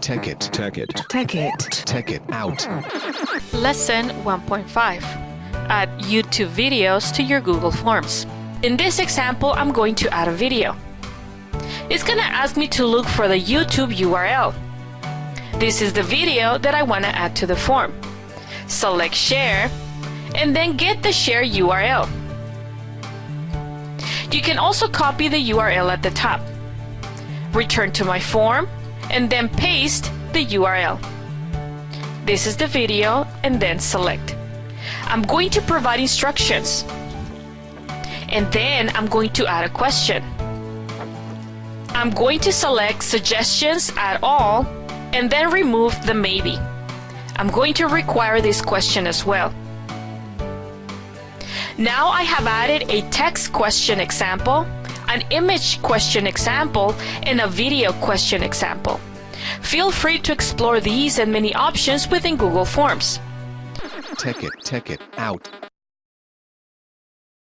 Take it. Take it. Take it. Take it out. Lesson 1.5. Add YouTube videos to your Google Forms. In this example, I'm going to add a video. It's going to ask me to look for the YouTube URL. This is the video that I want to add to the form. Select Share, and then get the Share URL. You can also copy the URL at the top. Return to my form, and then paste the URL. This is the video, and then select. I'm going to provide instructions, and then I'm going to add a question. I'm going to select Suggestions Add All, and then remove the maybe. I'm going to require this question as well. Now I have added a text question example, an image question example, and a video question example. Feel free to explore these and many options within Google Forms. Take it out.